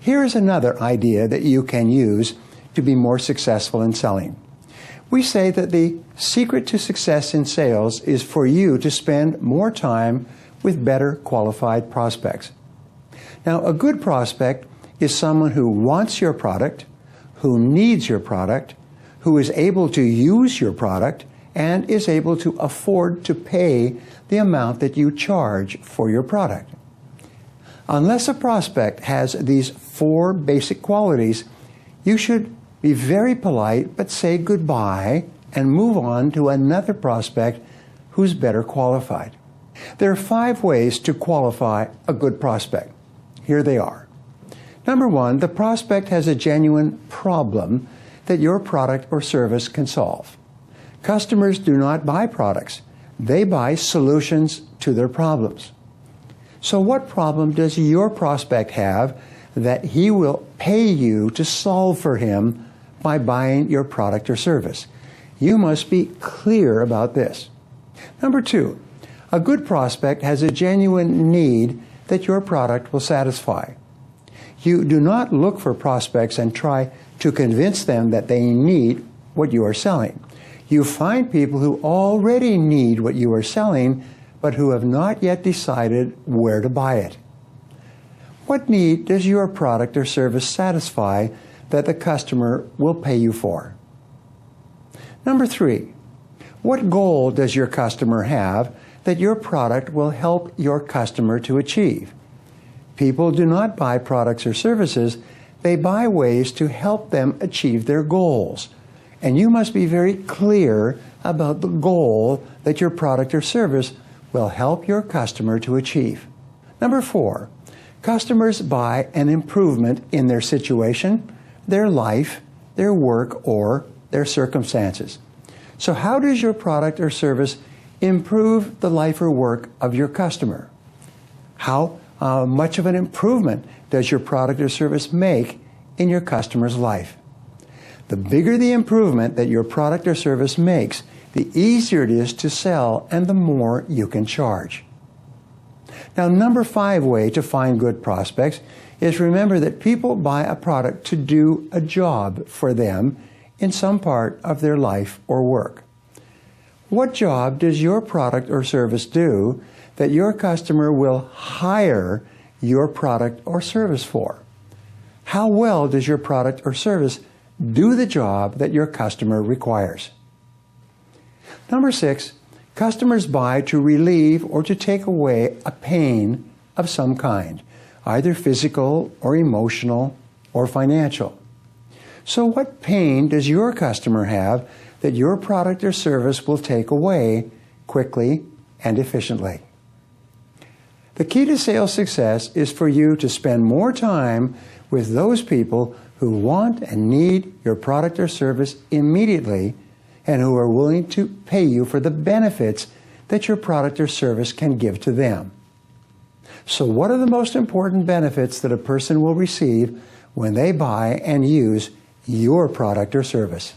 Here is another idea that you can use to be more successful in selling. We say that the secret to success in sales is for you to spend more time with better qualified prospects. Now, a good prospect is someone who wants your product, who needs your product, who is able to use your product, and is able to afford to pay the amount that you charge for your product. Unless a prospect has these 4 basic qualities, you should be very polite but say goodbye and move on to another prospect who's better qualified. There are 5 ways to qualify a good prospect. Here they are. Number 1, the prospect has a genuine problem that your product or service can solve. Customers do not buy products. They buy solutions to their problems. So what problem does your prospect have that he will pay you to solve for him by buying your product or service? You must be clear about this. Number 2, a good prospect has a genuine need that your product will satisfy. You do not look for prospects and try to convince them that they need what you are selling. You find people who already need what you are selling, but who have not yet decided where to buy it. What need does your product or service satisfy that the customer will pay you for? Number 3, what goal does your customer have that your product will help your customer to achieve? People do not buy products or services, they buy ways to help them achieve their goals. And you must be very clear about the goal that your product or service will help your customer to achieve. Number 4, customers buy an improvement in their situation, their life, their work, or their circumstances. So how does your product or service improve the life or work of your customer? How much of an improvement does your product or service make in your customer's life? The bigger the improvement that your product or service makes, the easier it is to sell and the more you can charge. Now, number 5 way to find good prospects is remember that people buy a product to do a job for them in some part of their life or work. What job does your product or service do that your customer will hire your product or service for? How well does your product or service do the job that your customer requires? Number 6, customers buy to relieve or to take away a pain of some kind, either physical or emotional or financial. So what pain does your customer have that your product or service will take away quickly and efficiently? The key to sales success is for you to spend more time with those people who want and need your product or service immediately and who are willing to pay you for the benefits that your product or service can give to them. So what are the most important benefits that a person will receive when they buy and use your product or service?